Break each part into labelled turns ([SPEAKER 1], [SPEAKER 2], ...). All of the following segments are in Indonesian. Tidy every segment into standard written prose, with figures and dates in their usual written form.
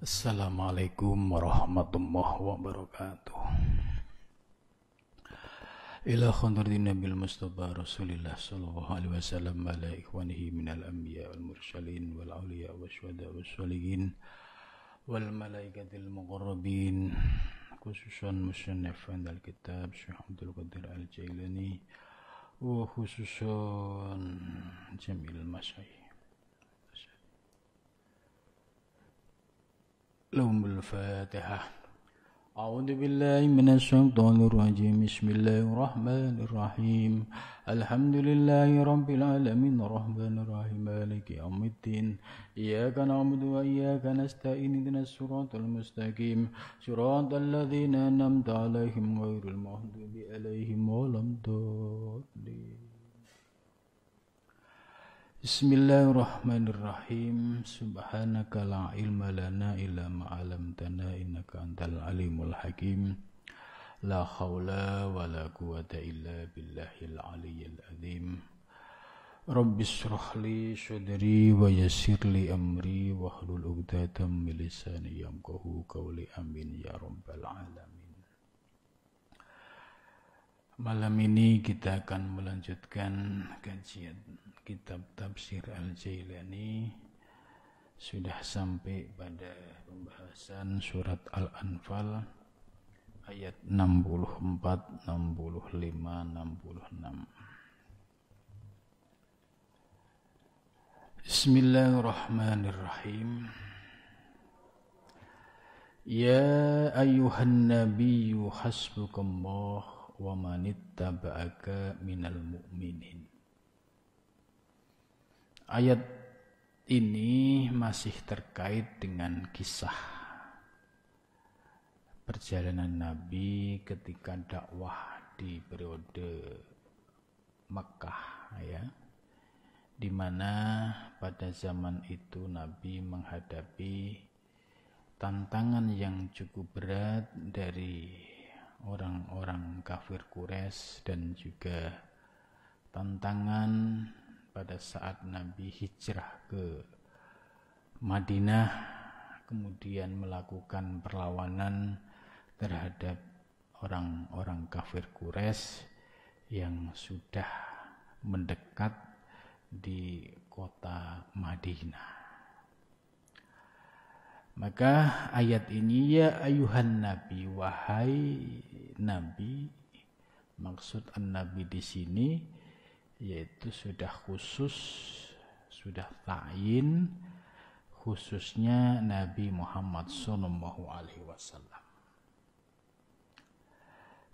[SPEAKER 1] Assalamualaikum warahmatullahi wabarakatuh. Ila khadratin Nabil Mustafa Rasulillah sallallahu alaihi wasallam ala ikhwanihi minal anbiya wal mursalin wal awliya wasyuhada wassalihin wal malaikatil muqarrabin, khususan musannaf al kitab Syekh Abdul Qadir Al-Jailani wa khususan jamil masyayikh. لهم الفاتحة. أعوذ بالله من الشيطان الرجيم. بسم الله الرحمن الرحيم. الحمد لله رب العالمين الرحمن الرحيم مالك يوم الدين. إياك نعبد وإياك نستعين اهدنا الصراط المستقيم صراط الذين أنعمت عليهم غير المغضوب عليهم ولا الضالين. Bismillahirrahmanirrahim. Subhanaka la ilma lana illa ma 'allamtana innaka antal alimul hakim. La haula wala quwwata illa billahil aliyyil azim. Rabbis shrah li sadri wa yassir li amri wahlul 'uqdatam min lisani yafqahu qawli. Amin ya rabbal alamin. Malam ini kita akan melanjutkan kajian kitab Tafsir Al-Jailani. Sudah sampai pada pembahasan surat Al-Anfal ayat 64, 65, 66. Bismillahirrahmanirrahim. Ya ayyuhan nabiyyu hasbukallah wa manittaba'aka minal mu'minin. Ayat ini masih terkait dengan kisah perjalanan Nabi ketika dakwah di periode Makkah, ya, di mana pada zaman itu Nabi menghadapi tantangan yang cukup berat dari orang-orang kafir Quraisy dan juga tantangan pada saat Nabi hijrah ke Madinah, kemudian melakukan perlawanan terhadap orang-orang kafir Quraisy yang sudah mendekat di kota Madinah. Maka ayat ini, ya ayuhan nabi, wahai nabi, maksud an-nabi di sini yaitu sudah khusus, sudah ta'yin, khususnya Nabi Muhammad sallallahu alaihi wasallam.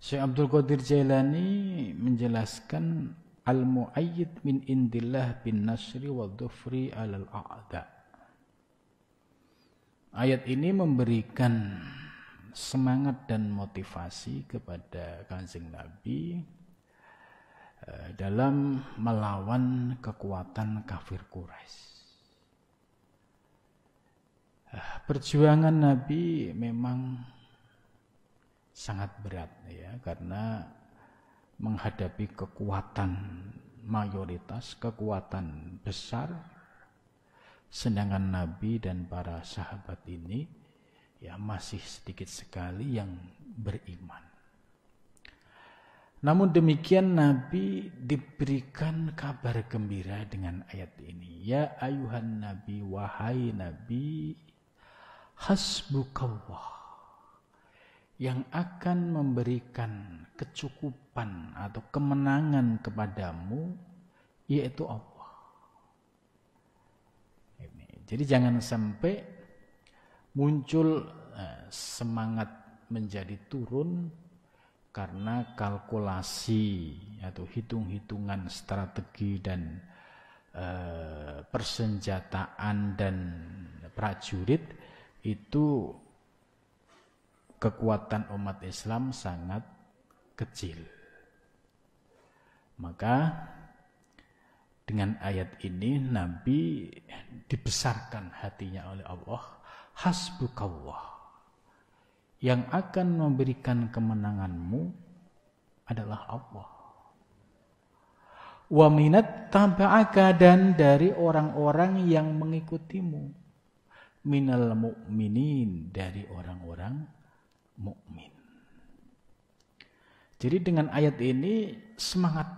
[SPEAKER 1] Syekh Abdul Qadir Jailani menjelaskan al-mu'ayyid min indillah bin nasri wa dhufri alal a'da. Ayat ini memberikan semangat dan motivasi kepada Kanjeng Nabi dalam melawan kekuatan kafir Quraisy. Perjuangan Nabi memang sangat berat, ya, karena menghadapi kekuatan mayoritas, kekuatan besar. Sedangkan Nabi dan para sahabat ini ya masih sedikit sekali yang beriman. Namun demikian Nabi diberikan kabar gembira dengan ayat ini. Ya ayuhan nabi, wahai nabi, hasbukallah, yang akan memberikan kecukupan atau kemenangan kepadamu yaitu Allah. Jadi jangan sampai muncul semangat menjadi turun karena kalkulasi atau hitung-hitungan strategi dan persenjataan dan prajurit. Itu kekuatan umat Islam sangat kecil. Maka dengan ayat ini Nabi dibesarkan hatinya oleh Allah. Hasbukallah, yang akan memberikan kemenanganmu adalah Allah. Wa minat taba'aka, dan dari orang-orang yang mengikutimu. minal mu'minin, dari orang-orang mukmin. Jadi dengan ayat ini semangat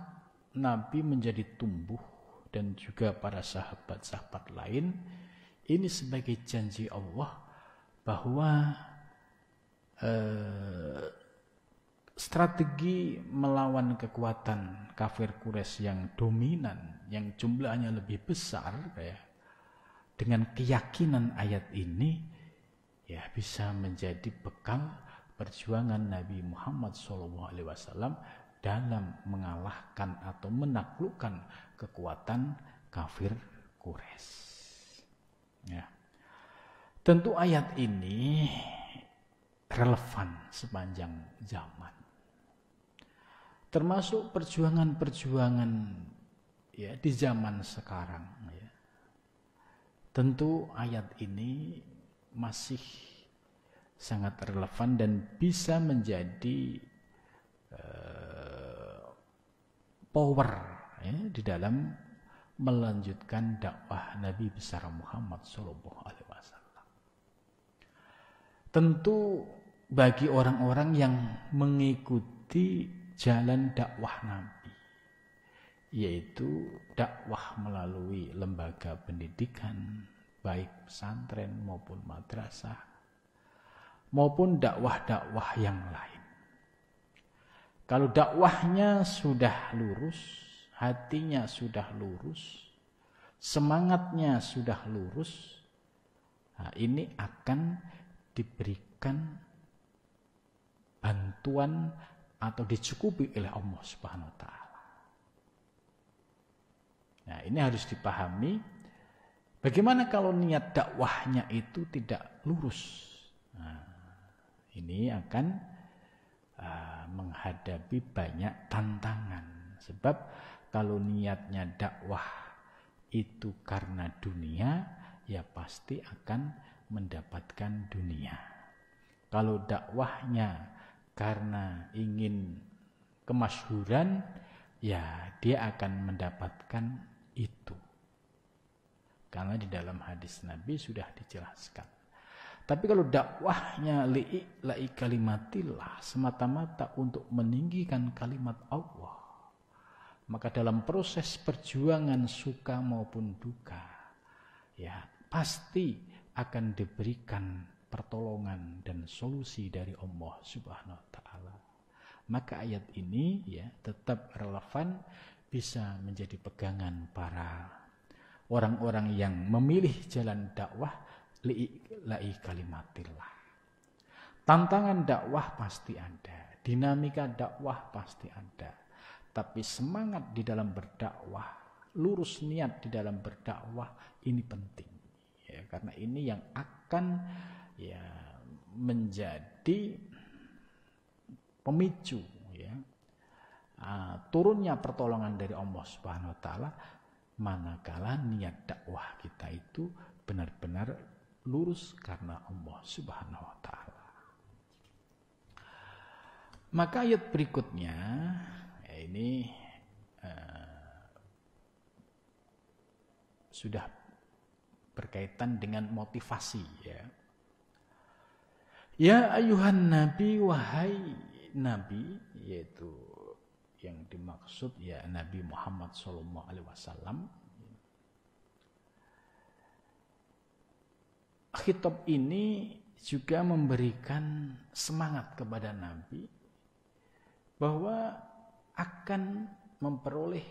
[SPEAKER 1] Nabi menjadi tumbuh, dan juga para sahabat-sahabat lain. Ini sebagai janji Allah bahwa strategi melawan kekuatan kafir Quraisy yang dominan, yang jumlahnya lebih besar, ya, dengan keyakinan ayat ini ya bisa menjadi bekal perjuangan Nabi Muhammad SAW dalam mengalahkan atau menaklukkan kekuatan kafir Quraisy. Ya. Tentu ayat ini relevan sepanjang zaman. Termasuk perjuangan-perjuangan ya di zaman sekarang ya. Tentu ayat ini masih sangat relevan dan bisa menjadi power ya, di dalam melanjutkan dakwah Nabi besar Muhammad SAW. Tentu bagi orang-orang yang mengikuti jalan dakwah Nabi, yaitu dakwah melalui lembaga pendidikan, baik pesantren maupun madrasah, maupun dakwah-dakwah yang lain. Kalau dakwahnya sudah lurus, hatinya sudah lurus, semangatnya sudah lurus, nah ini akan diberikan bantuan atau dicukupi oleh Allah Subhanahu wa taala. Nah, ini harus dipahami. Bagaimana kalau niat dakwahnya itu tidak lurus? Nah, ini akan menghadapi banyak tantangan. Sebab kalau niatnya dakwah itu karena dunia, ya pasti akan mendapatkan dunia. Kalau dakwahnya karena ingin kemasyhuran, ya dia akan mendapatkan itu. Karena di dalam hadis Nabi sudah dijelaskan. Tapi kalau dakwahnya li'i kalimatillah, semata-mata untuk meninggikan kalimat Allah, maka dalam proses perjuangan suka maupun duka, ya pasti akan diberikan pertolongan dan solusi dari Allah Subhanahu wa taala. Maka ayat ini ya tetap relevan, bisa menjadi pegangan para orang-orang yang memilih jalan dakwah li'i kalimatillah. Tantangan dakwah pasti ada, dinamika dakwah pasti ada. Tapi semangat di dalam berdakwah, lurus niat di dalam berdakwah ini penting. Ya, karena ini yang akan ya menjadi pemicu ya turunnya pertolongan dari Allah Subhanahu wa taala manakala niat dakwah kita itu benar-benar lurus karena Allah Subhanahu wa taala. Maka ayat berikutnya ya ini sudah berkaitan dengan motivasi ya. Ya ayuhan nabi, wahai nabi, yaitu yang dimaksud ya Nabi Muhammad SAW. Khitab ini juga memberikan semangat kepada Nabi bahwa akan memperoleh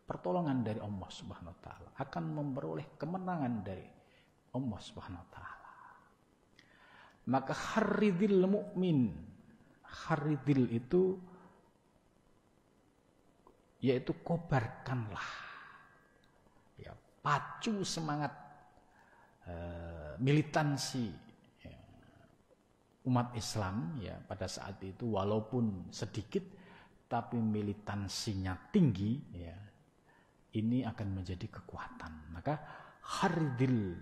[SPEAKER 1] pertolongan dari Allah Subhanahu wa taala, akan memperoleh kemenangan dari Allah Subhanahu wa taala. Maka harridil mu'min, harridil itu yaitu kobarkanlah, ya, pacu semangat militansi ya, umat Islam ya pada saat itu, walaupun sedikit tapi militansinya tinggi ya, ini akan menjadi kekuatan. Maka harridil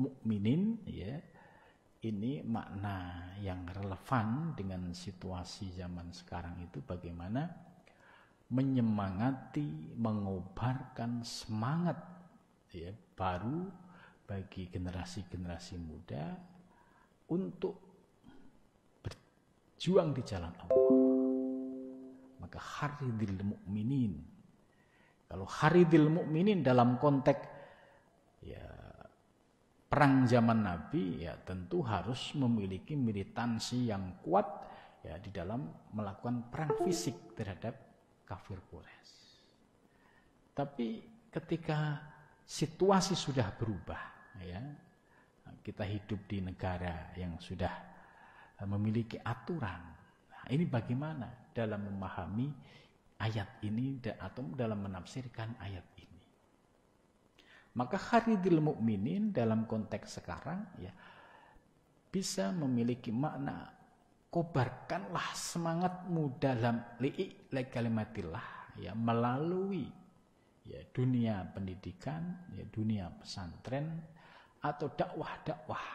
[SPEAKER 1] mukminin ya, ini makna yang relevan dengan situasi zaman sekarang itu, bagaimana menyemangati, mengobarkan semangat ya, baru bagi generasi-generasi muda untuk berjuang di jalan Allah. Maka haridil mu'minin. Kalau haridil mu'minin dalam konteks ya perang zaman Nabi, ya tentu harus memiliki militansi yang kuat ya di dalam melakukan perang fisik terhadap kafir Quraisy. Tapi ketika situasi sudah berubah, ya kita hidup di negara yang sudah memiliki aturan. Nah, ini bagaimana dalam memahami ayat ini atau dalam menafsirkan ayat ini? Maka haridil mukminin dalam konteks sekarang ya bisa memiliki makna kobarkanlah semangatmu dalam li'i kalimatillah ya melalui ya dunia pendidikan, ya dunia pesantren atau dakwah-dakwah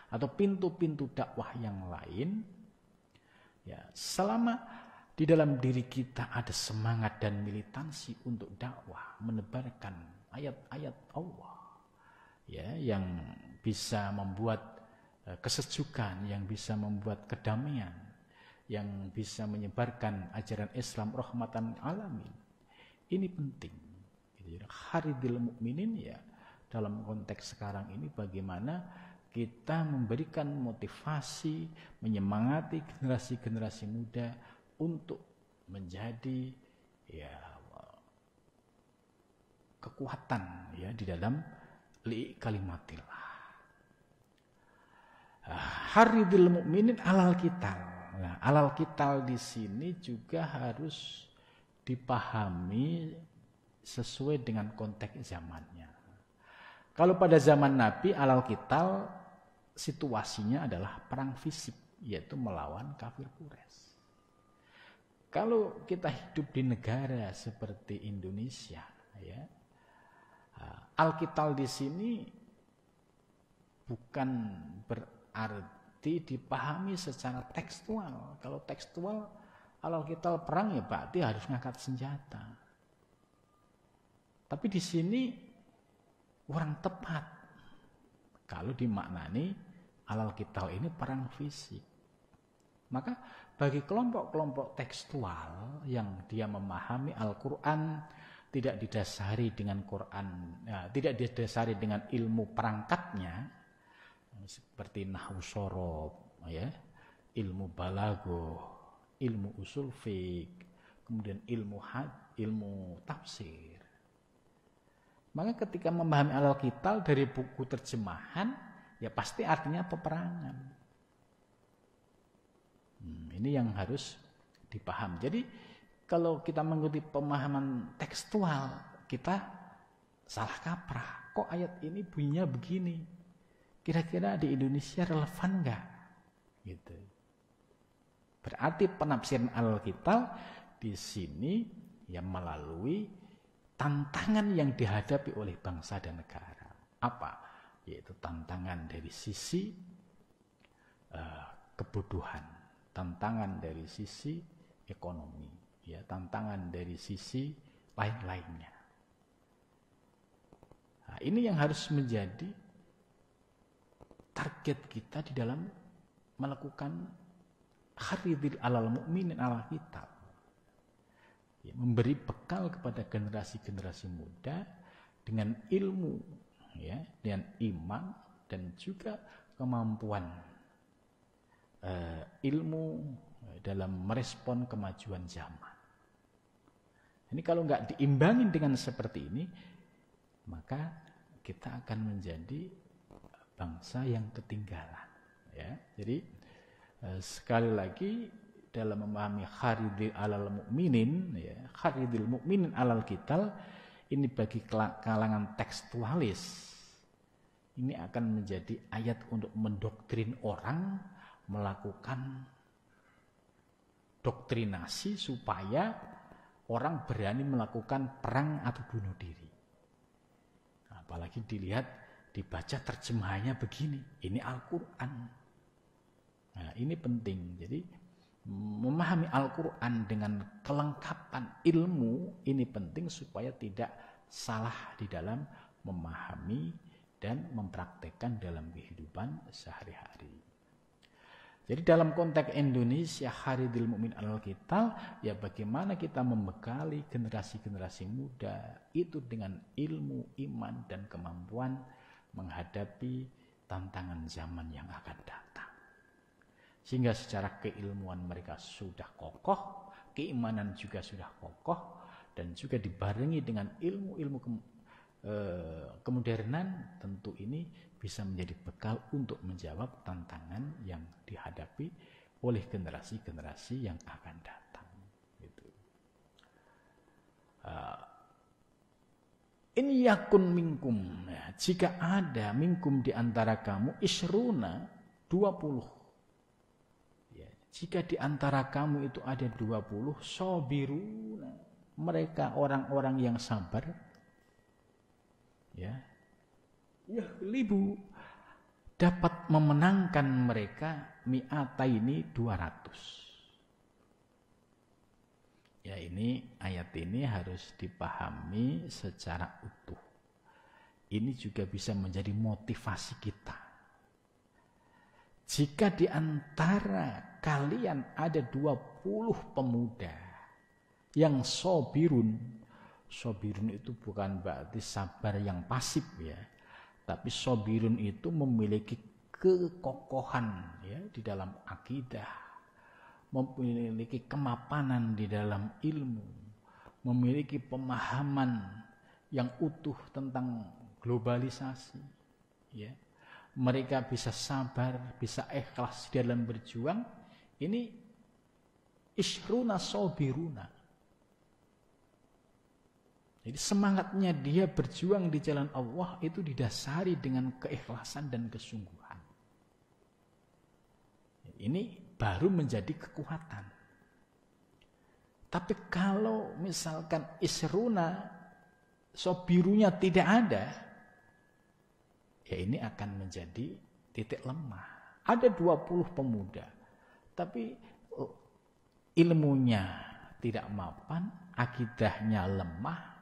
[SPEAKER 1] atau pintu-pintu dakwah yang lain. Ya, selama di dalam diri kita ada semangat dan militansi untuk dakwah, menebarkan ayat-ayat Allah ya yang bisa membuat kesejukan, yang bisa membuat kedamaian, yang bisa menyebarkan ajaran Islam rahmatan alamin. Ini penting. Haridil mukminin ya dalam konteks sekarang ini bagaimana kita memberikan motivasi, menyemangati generasi-generasi muda untuk menjadi ya kekuatan ya di dalam li kalimatillah. Haridil mukminin alal qital. Nah, alal qital di sini juga harus dipahami sesuai dengan konteks zamannya. Kalau pada zaman Nabi alal qital situasinya adalah perang fisik, yaitu melawan kafir Quraisy. Kalau kita hidup di negara seperti Indonesia, ya, al-qital di sini bukan berarti dipahami secara tekstual. Kalau tekstual al-qital perang ya berarti harus ngangkat senjata. Tapi di sini kurang tepat kalau dimaknani al-qital ini perang fisik. Maka bagi kelompok-kelompok tekstual yang dia memahami Al-Quran tidak didasari dengan Quran, ya, tidak didasari dengan ilmu perangkatnya seperti nahwu shorob, ya, ilmu balaghah, ilmu usul fiqh, kemudian ilmu tafsir. Maka ketika memahami al-qital dari buku terjemahan, ya pasti artinya peperangan. Ini yang harus dipaham. Jadi kalau kita mengikuti pemahaman tekstual, kita salah kaprah. Kok ayat ini bunyinya begini? Kira-kira di Indonesia relevan enggak? Gitu. Berarti penafsiran al-qital di sini ya melalui tantangan yang dihadapi oleh bangsa dan negara. Apa? Yaitu tantangan dari sisi kebodohan. Tantangan dari sisi ekonomi, ya, tantangan dari sisi lain-lainnya. Nah, ini yang harus menjadi target kita di dalam melakukan haridil alal mu'minin alal qital. Ya, memberi bekal kepada generasi-generasi muda dengan ilmu, ya, dengan iman dan juga kemampuan ilmu dalam merespon kemajuan zaman. Ini kalau nggak diimbangin dengan seperti ini, maka kita akan menjadi bangsa yang ketinggalan. Ya, jadi sekali lagi dalam memahami haridil alal mukminin, ya, haridil mukminin alal qital ini bagi kalangan tekstualis ini akan menjadi ayat untuk mendoktrin orang melakukan doktrinasi supaya orang berani melakukan perang atau bunuh diri. Apalagi dilihat, dibaca terjemahannya begini, ini Al-Quran. Nah, ini penting. Jadi memahami Al-Quran dengan kelengkapan ilmu ini penting supaya tidak salah di dalam memahami dan mempraktekkan dalam kehidupan sehari-hari. Jadi dalam konteks Indonesia Haridil Mukmin Alal Qital, ya bagaimana kita membekali generasi-generasi muda itu dengan ilmu, iman, dan kemampuan menghadapi tantangan zaman yang akan datang. Sehingga secara keilmuan mereka sudah kokoh, keimanan juga sudah kokoh, dan juga dibarengi dengan ilmu-ilmu kemodernan, tentu ini bisa menjadi bekal untuk menjawab tantangan yang dihadapi oleh generasi-generasi yang akan datang. Gitu. In yakun minkum, ya, jika ada minkum di antara kamu isruna 20. Ya, jika di antara kamu itu ada 20 sobiruna, mereka orang-orang yang sabar, ya libu dapat memenangkan mereka mi'ataini 200. Ya, ini ayat ini harus dipahami secara utuh. Ini juga bisa menjadi motivasi kita. Jika di antara kalian ada 20 pemuda yang sobirun itu bukan berarti sabar yang pasif ya. Tapi sobirun itu memiliki kekokohan ya di dalam akidah, memiliki kemapanan di dalam ilmu, memiliki pemahaman yang utuh tentang globalisasi. Ya, mereka bisa sabar, bisa ikhlas dalam berjuang. Ini isruna sobiruna. Jadi semangatnya dia berjuang di jalan Allah itu didasari dengan keikhlasan dan kesungguhan. Ini baru menjadi kekuatan. Tapi kalau misalkan isruna sobirunya tidak ada, ya ini akan menjadi titik lemah. Ada 20 pemuda, tapi ilmunya tidak mapan, akidahnya lemah.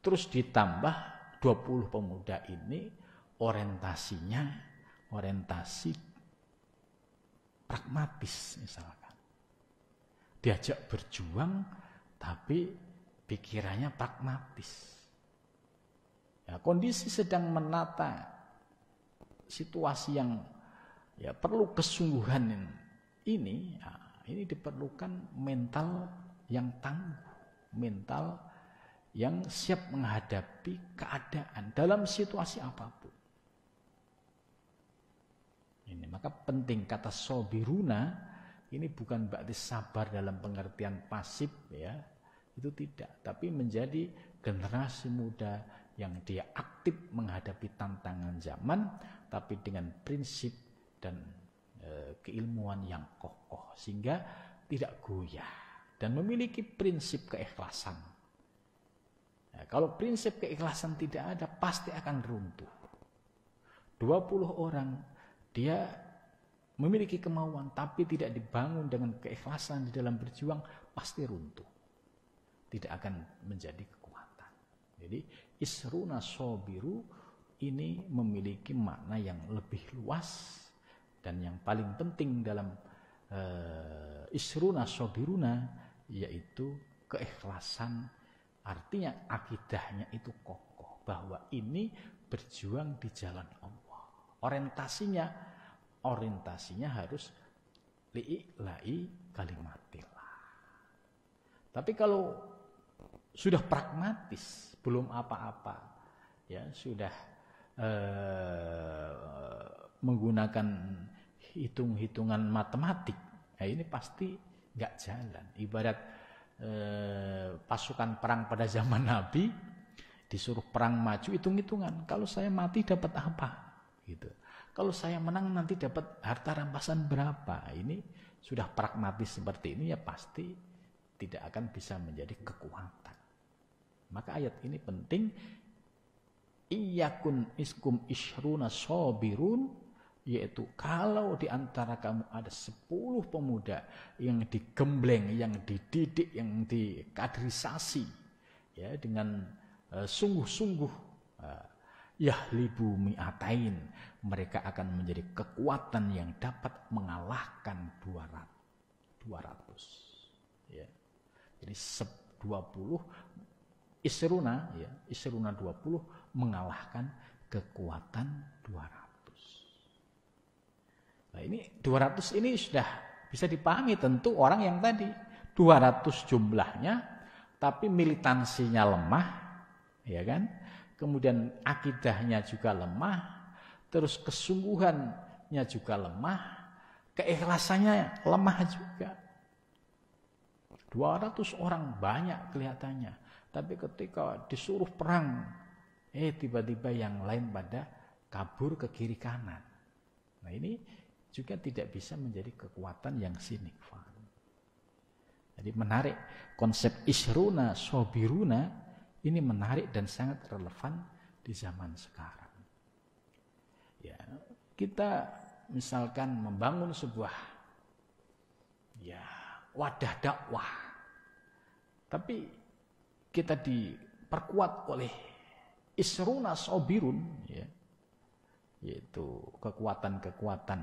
[SPEAKER 1] Terus ditambah 20 pemuda ini orientasi pragmatis misalkan. Diajak berjuang tapi pikirannya pragmatis. Ya, kondisi sedang menata situasi yang ya perlu kesungguhan ini, ya, ini diperlukan mental yang tangguh, mental yang siap menghadapi keadaan dalam situasi apapun. Ini maka penting kata sobiruna ini bukan berarti sabar dalam pengertian pasif ya, itu tidak, tapi menjadi generasi muda yang dia aktif menghadapi tantangan zaman, tapi dengan prinsip dan keilmuan yang kokoh sehingga tidak goyah dan memiliki prinsip keikhlasan. Nah, kalau prinsip keikhlasan tidak ada, pasti akan runtuh. 20 orang, dia memiliki kemauan, tapi tidak dibangun dengan keikhlasan di dalam berjuang, pasti runtuh. Tidak akan menjadi kekuatan. Jadi, isruna sobiru ini memiliki makna yang lebih luas, dan yang paling penting dalam isruna sobiruna, yaitu keikhlasan. Artinya akidahnya itu kokoh bahwa ini berjuang di jalan Allah. Orientasinya harus li'ila'i kalimatillah. Tapi kalau sudah pragmatis, belum apa-apa, ya sudah menggunakan hitung-hitungan matematik, nah ini pasti nggak jalan. Ibarat pasukan perang pada zaman Nabi disuruh perang maju hitung-hitungan, kalau saya mati dapat apa gitu, kalau saya menang nanti dapat harta rampasan berapa. Ini sudah pragmatis seperti ini ya pasti tidak akan bisa menjadi kekuatan. Maka ayat ini penting, iyakun iskum ishruna sobirun, yaitu kalau di antara kamu ada 10 pemuda yang digembleng, yang dididik, yang dikaderisasi ya dengan sungguh-sungguh, Yahlibu mi'atain, mereka akan menjadi kekuatan yang dapat mengalahkan 200. Ya. Jadi 20 Isruna, ya, Isruna 20 mengalahkan kekuatan 200. Nah, ini 200 ini sudah bisa dipahami tentu orang yang tadi 200 jumlahnya tapi militansinya lemah, ya kan? Kemudian akidahnya juga lemah, terus kesungguhannya juga lemah, keikhlasannya lemah juga. 200 orang banyak kelihatannya, tapi ketika disuruh perang, tiba-tiba yang lain pada kabur ke kiri kanan. Nah, ini juga tidak bisa menjadi kekuatan yang signifikan. Jadi menarik, konsep isruna sobiruna ini menarik dan sangat relevan di zaman sekarang. Ya, kita misalkan membangun sebuah wadah dakwah, tapi kita diperkuat oleh isruna sobirun, ya, yaitu kekuatan-kekuatan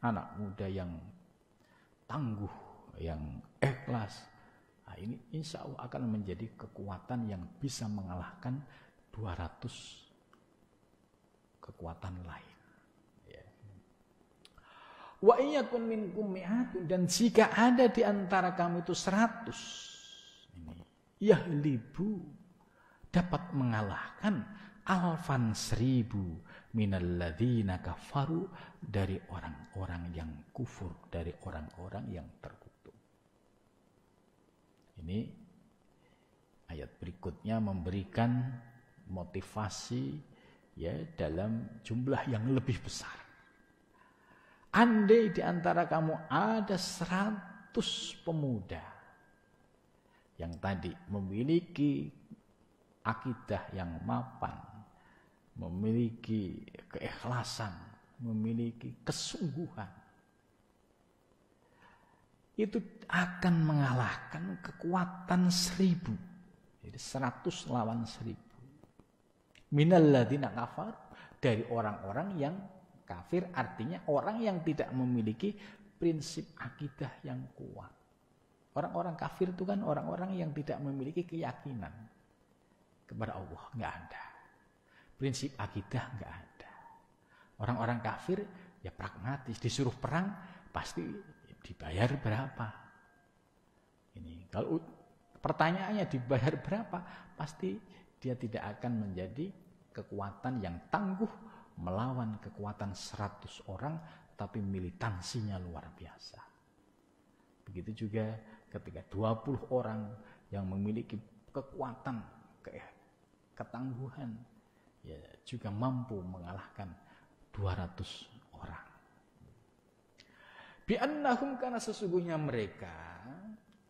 [SPEAKER 1] anak muda yang tangguh, yang ikhlas. Nah, ini insya Allah akan menjadi kekuatan yang bisa mengalahkan 200 kekuatan lain. Wa iyakun minkum mi'atun, dan jika ada di antara kamu itu 100, ini yahlibu, dapat mengalahkan alfan 1000 minalladzina kafaru, dari orang-orang yang kufur, dari orang-orang yang terkutuk. Ini ayat berikutnya memberikan motivasi, ya, dalam jumlah yang lebih besar. Andai di antara kamu ada 100 pemuda yang tadi memiliki akidah yang mapan, memiliki keikhlasan, memiliki kesungguhan, itu akan mengalahkan kekuatan 1000. Jadi 100 lawan 1000. Minalladzina kafar, dari orang-orang yang kafir, artinya orang yang tidak memiliki prinsip akidah yang kuat. Orang-orang kafir itu kan orang-orang yang tidak memiliki keyakinan kepada Allah, nggak ada. Prinsip akidah nggak ada. Orang-orang kafir ya pragmatis, disuruh perang pasti dibayar berapa. Ini kalau pertanyaannya dibayar berapa, pasti dia tidak akan menjadi kekuatan yang tangguh melawan kekuatan 100 orang, tapi militansinya luar biasa. Begitu juga ketika 20 orang yang memiliki kekuatan, ketangguhan, ya juga mampu mengalahkan 200 orang. Bi'annahum, karena sesungguhnya mereka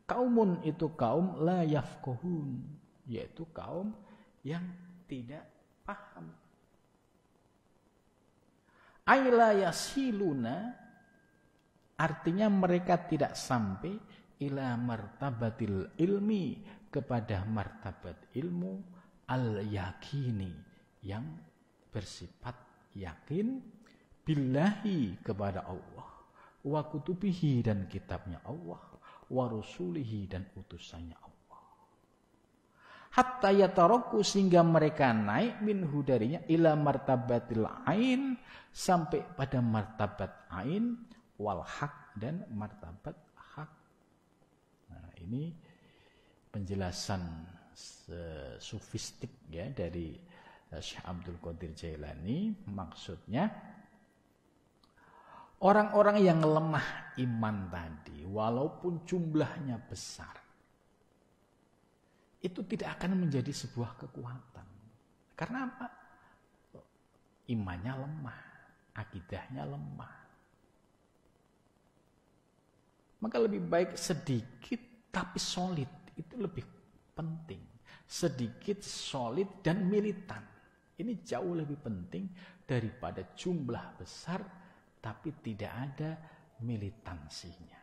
[SPEAKER 1] kaumun, itu kaum la yafqahun, yaitu kaum yang tidak paham. Aila yasiluna, artinya mereka tidak sampai ila martabatil ilmi, kepada martabat ilmu al-yakini, yang bersifat yakin, billahi, kepada Allah, wa kutubihi, dan kitabnya Allah, wa rusulihi, dan utusannya Allah. Hatta yataraku, sehingga mereka naik minhu, darinya, ila martabatil ain, sampai pada martabat ain, wal haq, dan martabat hak. Nah, ini penjelasan sufistik, ya, dari Syekh Abdul Qadir Jailani. Maksudnya orang-orang yang lemah iman tadi, walaupun jumlahnya besar, itu tidak akan menjadi sebuah kekuatan. Karena apa? Imannya lemah, akidahnya lemah. Maka lebih baik sedikit tapi solid, itu lebih penting. Sedikit, solid, dan militan. Ini jauh lebih penting daripada jumlah besar tapi tidak ada militansinya.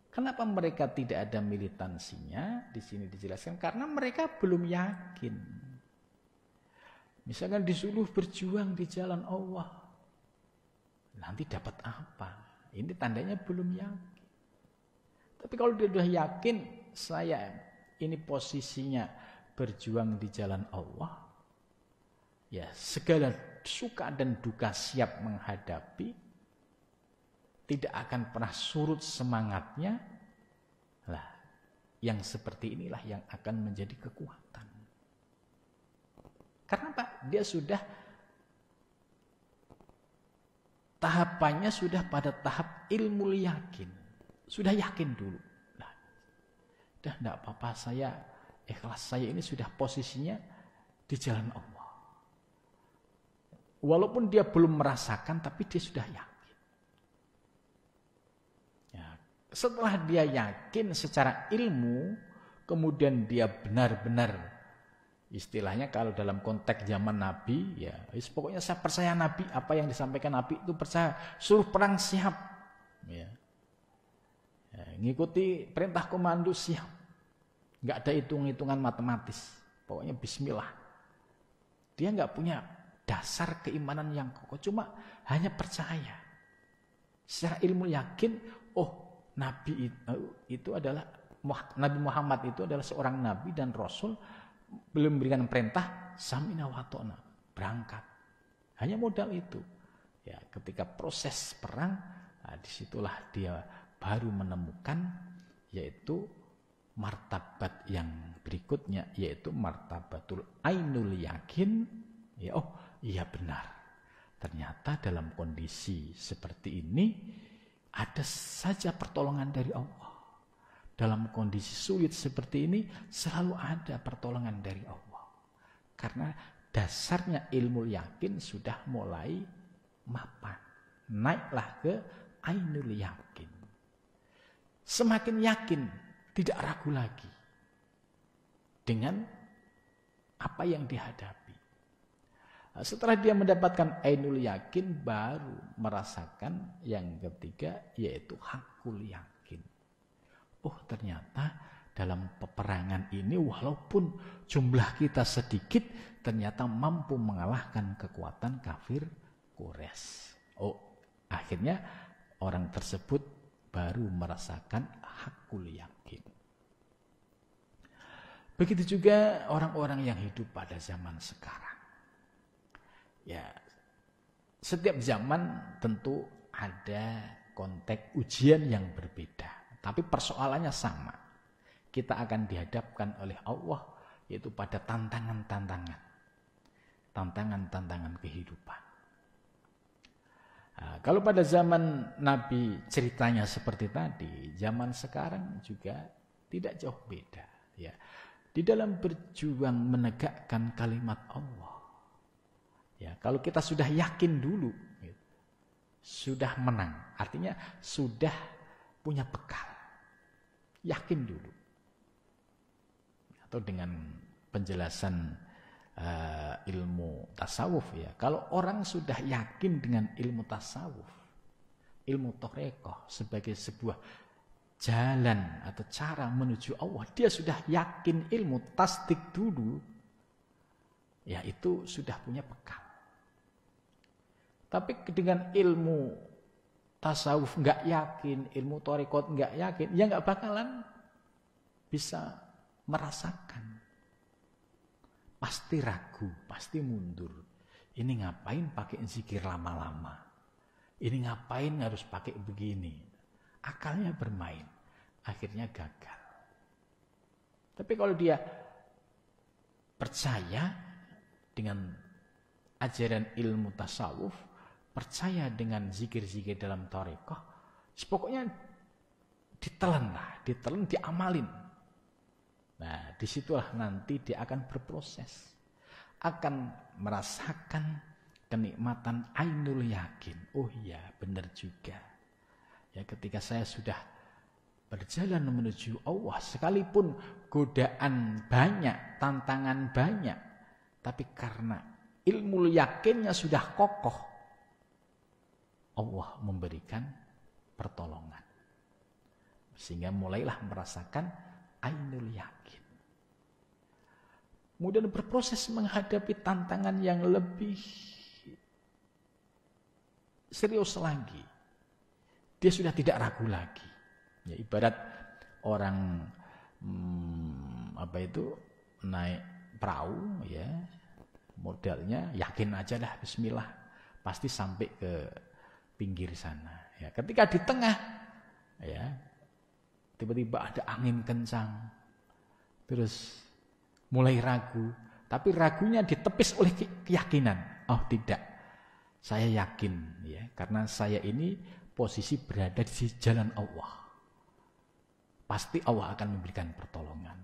[SPEAKER 1] Kenapa mereka tidak ada militansinya? Di sini dijelaskan karena mereka belum yakin. Misalkan disuruh berjuang di jalan Allah, nanti dapat apa? Ini tandanya belum yakin. Tapi kalau dia sudah yakin, saya ini posisinya berjuang di jalan Allah, ya segala suka dan duka siap menghadapi, tidak akan pernah surut semangatnya. Lah, yang seperti inilah yang akan menjadi kekuatan. Karena Pak, dia sudah tahapannya sudah pada tahap ilmu yakin. Sudah yakin dulu. Nah, dah enggak apa-apa, saya ikhlas, saya ini sudah posisinya di jalan Allah. Walaupun dia belum merasakan, tapi dia sudah yakin. Ya, setelah dia yakin secara ilmu, kemudian dia benar-benar, istilahnya kalau dalam konteks zaman Nabi, ya pokoknya saya percaya Nabi, apa yang disampaikan Nabi itu percaya, suruh perang siap, ya. Ya, ngikuti perintah komando siap, nggak ada hitung-hitungan matematis, pokoknya Bismillah. Dia nggak punya dasar keimanan yang kokoh, cuma hanya percaya. Secara ilmu yakin, oh Nabi itu adalah Nabi Muhammad itu adalah seorang Nabi dan Rasul, belum memberikan perintah, samina wa ta'na, berangkat. Hanya modal itu. Ya, ketika proses perang, nah, disitulah dia baru menemukan, yaitu martabat yang berikutnya, yaitu martabatul ainul yakin. Ya, oh iya benar. Ternyata dalam kondisi seperti ini ada saja pertolongan dari Allah. Dalam kondisi sulit seperti ini selalu ada pertolongan dari Allah. Karena dasarnya ilmu yakin sudah mulai mapan. Naiklah ke ainul yakin. Semakin yakin, tidak ragu lagi dengan apa yang dihadapi. Setelah dia mendapatkan ainul yakin, baru merasakan yang ketiga, yaitu hakul yakin. Oh ternyata dalam peperangan ini walaupun jumlah kita sedikit, ternyata mampu mengalahkan kekuatan kafir Quraisy. Oh, akhirnya orang tersebut baru merasakan hakul yakin. Begitu juga orang-orang yang hidup pada zaman sekarang. Ya, setiap zaman tentu ada konteks ujian yang berbeda, tapi persoalannya sama. Kita akan dihadapkan oleh Allah yaitu pada tantangan kehidupan. Nah, kalau pada zaman Nabi ceritanya seperti tadi, zaman sekarang juga tidak jauh beda. Ya, di dalam berjuang menegakkan kalimat Allah. Ya, kalau kita sudah yakin dulu, gitu, sudah menang, artinya sudah punya bekal, yakin dulu. Atau dengan penjelasan ilmu tasawuf, ya, kalau orang sudah yakin dengan ilmu tasawuf, ilmu thariqah sebagai sebuah jalan atau cara menuju Allah, dia sudah yakin ilmu tasdik dulu, ya itu sudah punya bekal. Tapi dengan ilmu tasawuf nggak yakin, ilmu thariqat nggak yakin, ya nggak bakalan bisa merasakan. Pasti ragu, pasti mundur. Ini ngapain pakai zikir lama-lama? Ini ngapain harus pakai begini? Akalnya bermain, akhirnya gagal. Tapi kalau dia percaya dengan ajaran ilmu tasawuf, percaya dengan zikir-zikir dalam thariqah, pokoknya ditelan, diamalin. Nah, disitulah nanti dia akan berproses, akan merasakan kenikmatan ainul yakin. Oh iya, benar juga. Ya, ketika saya sudah berjalan menuju Allah, sekalipun godaan banyak, tantangan banyak, tapi karena ilmu yakinnya sudah kokoh, Allah memberikan pertolongan. Sehingga mulailah merasakan ainul yakin.
[SPEAKER 2] kemudian berproses menghadapi tantangan yang lebih serius lagi. Dia sudah tidak ragu lagi. Ya, ibarat orang naik perahu, ya, modalnya yakin aja dah, bismillah, pasti sampai ke pinggir sana. Ya, ketika di tengah, ya, tiba-tiba ada angin kencang, terus mulai ragu, tapi ragunya ditepis oleh keyakinan. Oh tidak, saya yakin, ya, karena saya ini posisi berada di jalan Allah. Pasti Allah akan memberikan pertolongan.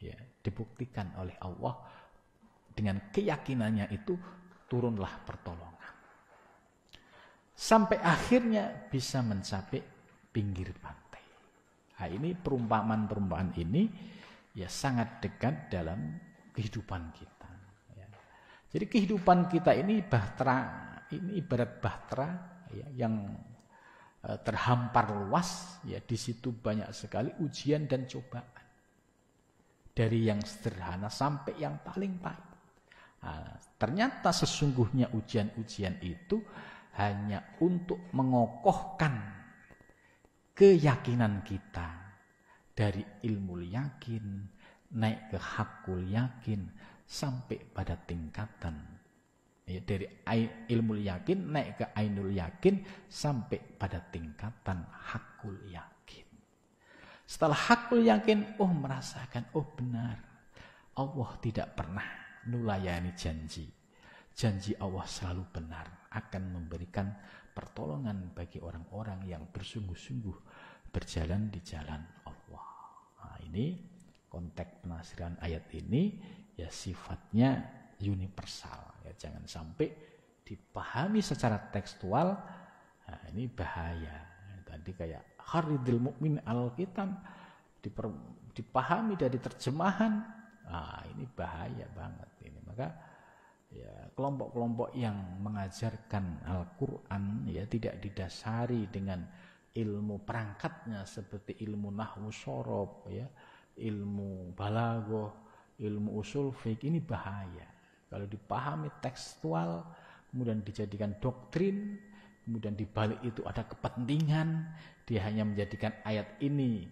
[SPEAKER 2] Ya, dibuktikan oleh Allah dengan keyakinannya itu turunlah pertolongan. Sampai akhirnya bisa mencapai pinggir pantai. Nah, ini perumpamaan ini ya sangat dekat dalam kehidupan kita. Ya. Jadi kehidupan kita ini ibarat bahtera, ya, yang terhampar luas, ya, di situ banyak sekali ujian dan cobaan. Dari yang sederhana sampai yang paling pahit. Nah, ternyata sesungguhnya ujian-ujian itu hanya untuk mengokohkan keyakinan kita dari ilmu yakin naik ke hakul yakin sampai pada tingkatan, ya, dari ilmu yakin naik ke ainul yakin sampai pada tingkatan hakul yakin. Setelah hakul yakin, merasakan, benar, Allah tidak pernah nulayani janji. Janji Allah selalu benar, akan memberikan pertolongan bagi orang-orang yang bersungguh-sungguh berjalan di jalan Allah. Nah, ini konteks penafsiran ayat ini ya sifatnya universal. Ya, jangan sampai dipahami secara tekstual. Nah, ini bahaya. Tadi kayak haridil mukmin al-qitam dipahami dari terjemahan. Nah, ini bahaya banget ini. Maka ya kelompok-kelompok yang mengajarkan Al-Qur'an ya tidak didasari dengan ilmu perangkatnya seperti ilmu nahwu shorob, ya, ilmu balaghah, ilmu usul fiqh, ini bahaya. Kalau dipahami tekstual kemudian dijadikan doktrin, kemudian di balik itu ada kepentingan, dia hanya menjadikan ayat ini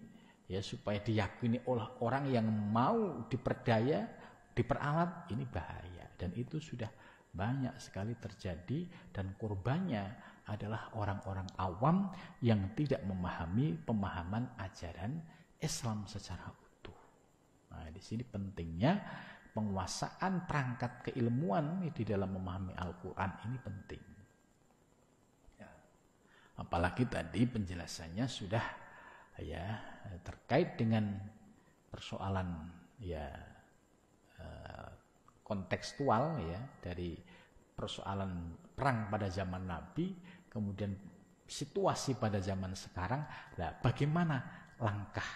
[SPEAKER 2] ya supaya diyakini oleh orang yang mau diperdaya, diperalat, ini bahaya. Dan itu sudah banyak sekali terjadi dan korbannya adalah orang-orang awam yang tidak memahami pemahaman ajaran Islam secara utuh. Nah, di sini pentingnya penguasaan perangkat keilmuan di dalam memahami Al-Qur'an ini penting. Apalagi tadi penjelasannya sudah ya terkait dengan persoalan ya kontekstual ya dari persoalan perang pada zaman Nabi, kemudian situasi pada zaman sekarang. Nah, bagaimana langkah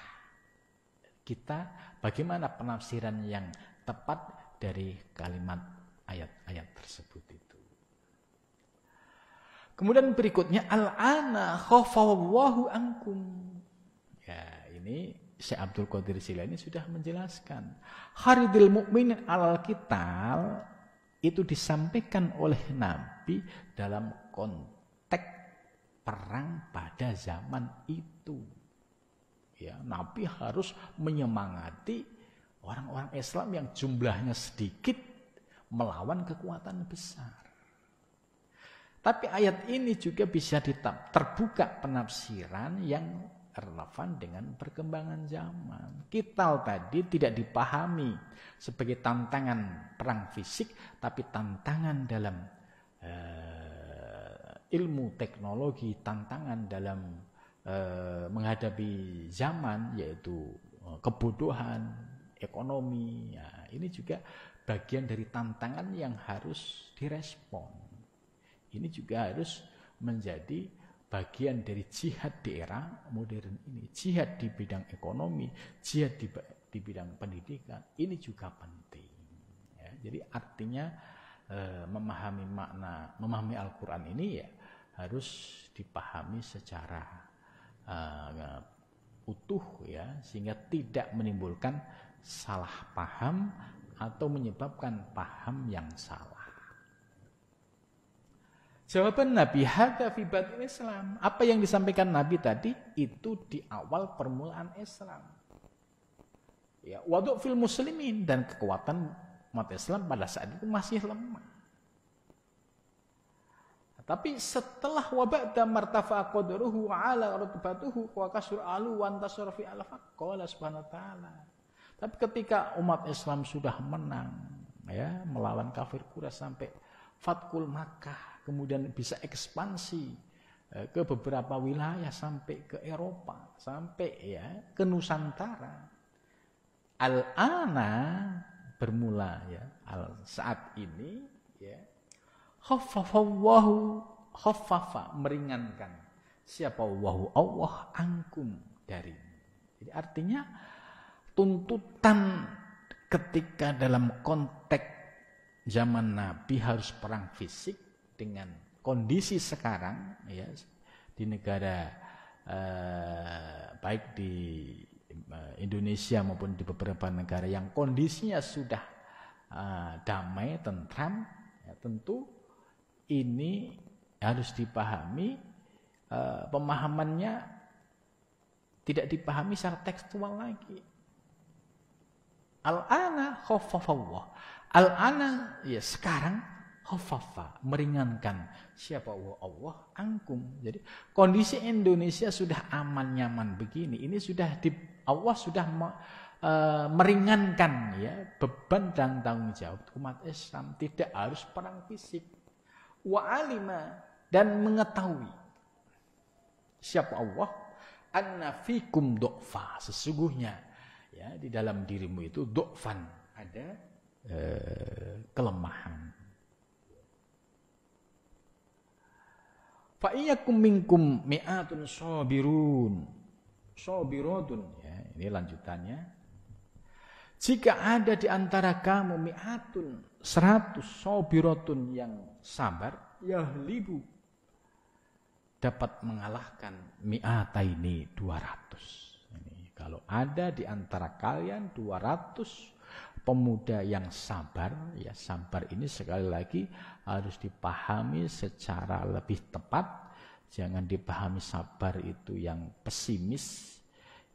[SPEAKER 2] kita, bagaimana penafsiran yang tepat dari kalimat ayat-ayat tersebut itu. Kemudian berikutnya al-ana khafawallahu ankum. Ya, ini Syekh Abdul Qadir Jilani sudah menjelaskan. Haridil mukminin alal qital itu disampaikan oleh Nabi dalam konteks perang pada zaman itu. Ya, Nabi harus menyemangati orang-orang Islam yang jumlahnya sedikit melawan kekuatan besar. Tapi ayat ini juga bisa terbuka penafsiran yang relevan dengan perkembangan zaman. Qital tadi tidak dipahami sebagai tantangan perang fisik, tapi tantangan dalam ilmu teknologi, tantangan dalam menghadapi zaman, yaitu kebodohan, ekonomi. Ya, ini juga bagian dari tantangan yang harus direspon. Ini juga harus menjadi bagian dari jihad di era modern ini. Jihad di bidang ekonomi, jihad di bidang pendidikan, ini juga penting. Ya, jadi artinya memahami Al-Quran ini ya harus dipahami secara utuh ya, sehingga tidak menimbulkan salah paham atau menyebabkan paham yang salah. Jawaban Nabi, hadza fi batil Islam. Apa yang disampaikan Nabi tadi itu di awal permulaan Islam. Ya, waduk fil muslimin, dan kekuatan umat Islam pada saat itu masih lemah. Tapi setelah wabada martafa qadruhu ala rutbatuhu wa kasur alu wa antasara fi al-faq qala subhanahu wa ta'ala. Tapi ketika umat Islam sudah menang ya melawan kafir Quraisy sampai Fathul Makkah, kemudian bisa ekspansi ke beberapa wilayah sampai ke Eropa, sampai ya ke Nusantara. Al-ana bermula ya saat ini ya khaffafa meringankan siapa Allah angkum dari. Jadi artinya tuntutan ketika dalam konteks zaman Nabi harus perang fisik dengan kondisi sekarang ya di negara baik di Indonesia maupun di beberapa negara yang kondisinya sudah damai, tentram, ya, tentu ini harus dipahami, pemahamannya tidak dipahami secara tekstual lagi. Al-ana khaffafallah. Al-ana ya sekarang khaffafa, meringankan siapa Allah angkum. Jadi kondisi Indonesia sudah aman nyaman begini. Ini sudah Allah sudah meringankan ya beban dan tanggung jawab umat Islam, tidak harus perang fisik. Wa alima, dan mengetahui siapa Allah anna fikum du'fa, sesungguhnya ya di dalam dirimu itu du'fan, ada kelemahan. Fa iyyakum minkum mi'atun sabiratun ya, ini lanjutannya. Jika ada di antara kamu mi'atun 100 sabiratun yang sabar, yahlibu dapat mengalahkan mi'ataini 200. Ini kalau ada di antara kalian 200 pemuda yang sabar, ya sabar ini sekali lagi harus dipahami secara lebih tepat. Jangan dipahami sabar itu yang pesimis,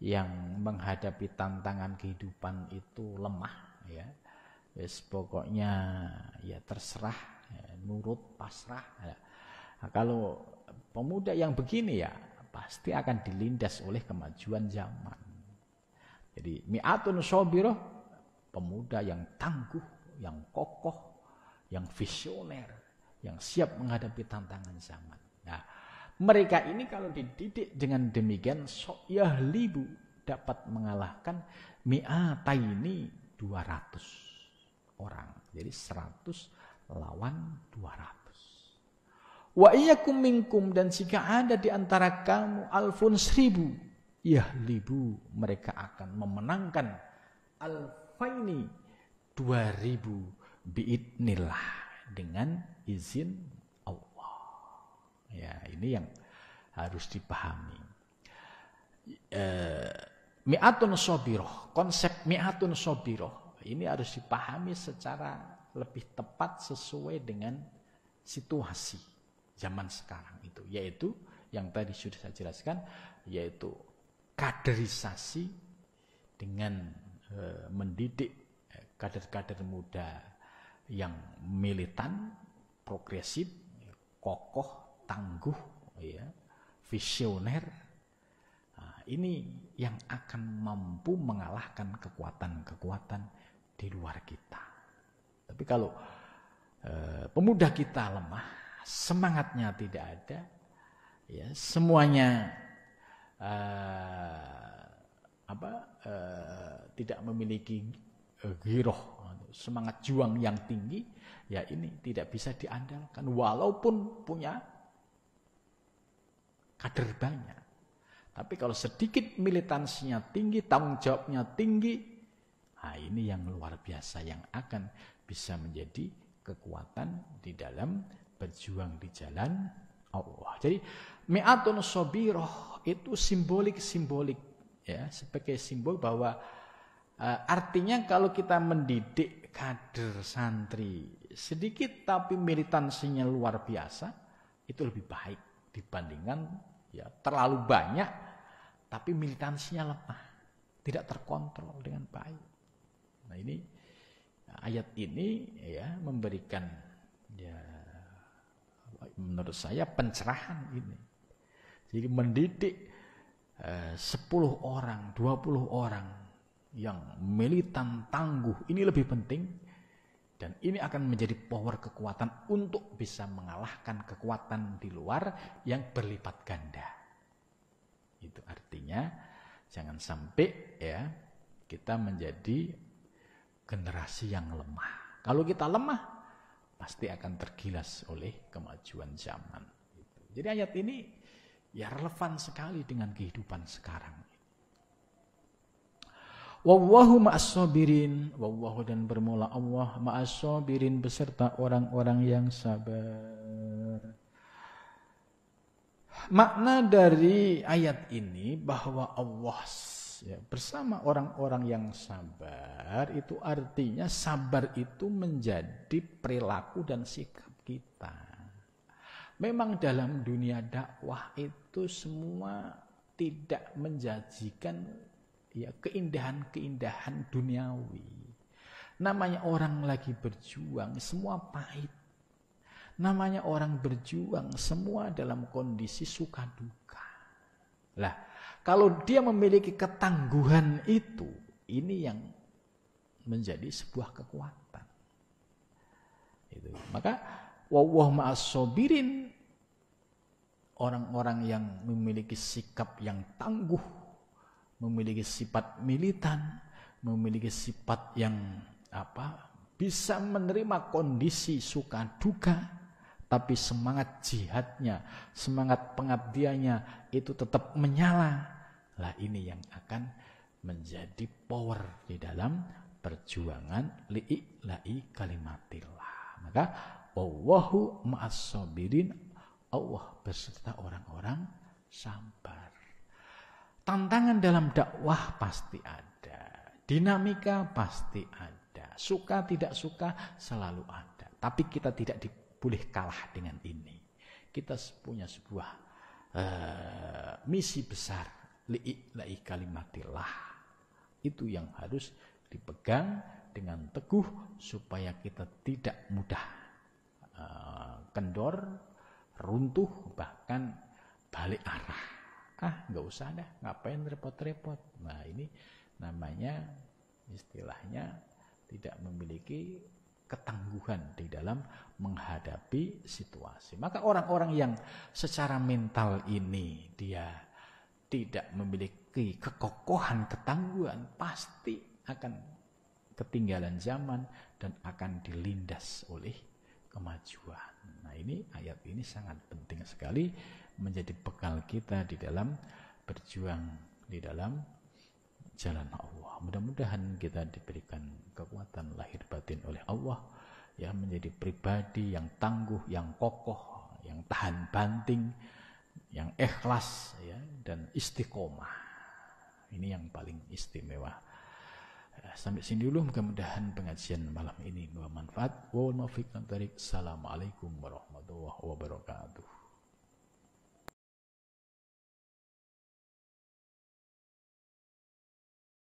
[SPEAKER 2] yang menghadapi tantangan kehidupan itu lemah ya. Wes pokoknya ya terserah, ya, nurut, pasrah. Ya. Nah, kalau pemuda yang begini ya pasti akan dilindas oleh kemajuan zaman. Jadi mi'atun sabirah, pemuda yang tangguh, yang kokoh, yang visioner, yang siap menghadapi tantangan zaman. Nah, mereka ini kalau dididik dengan demikian yahlibu dapat mengalahkan mi'ataini 200 orang. Jadi 100 lawan 200. Wa iyyakum minkum, dan jika ada di antara kamu alfun 1000 yahlibu, mereka akan memenangkan alfaini 2000 biidnillah, dengan izin Allah. Ya, ini yang harus dipahami. Mi'atun sabiroh, konsep mi'atun sabiroh ini harus dipahami secara lebih tepat sesuai dengan situasi zaman sekarang itu, yaitu yang tadi sudah saya jelaskan, yaitu kaderisasi dengan mendidik kader-kader muda yang militan, progresif, kokoh, tangguh, ya, visioner. Nah, ini yang akan mampu mengalahkan kekuatan-kekuatan di luar kita. Tapi kalau pemuda kita lemah, semangatnya tidak ada, ya, semuanya tidak memiliki giroh, semangat juang yang tinggi, ya ini tidak bisa diandalkan walaupun punya kader banyak. Tapi kalau sedikit militansinya tinggi, tanggung jawabnya tinggi, nah ini yang luar biasa yang akan bisa menjadi kekuatan di dalam berjuang di jalan Allah. Jadi mi'atun sabiroh itu simbolik ya, sebagai simbol bahwa Artinya kalau kita mendidik kader santri sedikit tapi militansinya luar biasa, itu lebih baik dibandingkan ya terlalu banyak tapi militansinya lemah, tidak terkontrol dengan baik. Nah ini ayat ini ya memberikan ya menurut saya pencerahan ini. Jadi mendidik 10 orang, 20 orang yang militan tangguh ini lebih penting, dan ini akan menjadi power kekuatan untuk bisa mengalahkan kekuatan di luar yang berlipat ganda. Itu artinya jangan sampai ya kita menjadi generasi yang lemah. Kalau kita lemah pasti akan tergilas oleh kemajuan zaman. Jadi ayat ini ya relevan sekali dengan kehidupan sekarang. Wallahu ma'as-sabirin, wallahu dan bermula Allah ma'as-sabirin beserta orang-orang yang sabar. Makna dari ayat ini bahwa Allah ya, bersama orang-orang yang sabar itu artinya sabar itu menjadi perilaku dan sikap kita. Memang dalam dunia dakwah itu semua tidak menjanjikan ya keindahan-keindahan duniawi. Namanya orang lagi berjuang semua pahit. Namanya orang berjuang semua dalam kondisi suka duka. Lah, kalau dia memiliki ketangguhan itu, ini yang menjadi sebuah kekuatan. Itu. Maka wallahu ma'as-sabirin, orang-orang yang memiliki sikap yang tangguh, memiliki sifat militan, memiliki sifat yang bisa menerima kondisi suka duka, tapi semangat jihadnya, semangat pengabdiannya itu tetap menyala. Lah ini yang akan menjadi power di dalam perjuangan li'ila'i kalimatillah. Maka wallahu ma'as-sabirin, Allah beserta orang-orang sabar. Tantangan dalam dakwah pasti ada, dinamika pasti ada, suka tidak suka selalu ada. Tapi kita tidak boleh kalah dengan ini. Kita punya sebuah misi besar, li'ila'i kalimatillah. Itu yang harus dipegang dengan teguh supaya kita tidak mudah kendor, runtuh, bahkan balik arah. Nggak usah dah, ngapain repot-repot. Nah ini namanya istilahnya tidak memiliki ketangguhan di dalam menghadapi situasi. Maka orang-orang yang secara mental ini dia tidak memiliki kekokohan, ketangguhan, pasti akan ketinggalan zaman dan akan dilindas oleh kemajuan. Nah ini ayat ini sangat penting sekali menjadi bekal kita di dalam berjuang di dalam jalan Allah. Mudah-mudahan kita diberikan kekuatan lahir batin oleh Allah ya, menjadi pribadi yang tangguh, yang kokoh, yang tahan banting, yang ikhlas ya, dan istiqomah. Ini yang paling istimewa. Sampai sini dulu, mudah-mudahan pengajian malam ini bermanfaat. Assalamualaikum warahmatullahi wabarakatuh.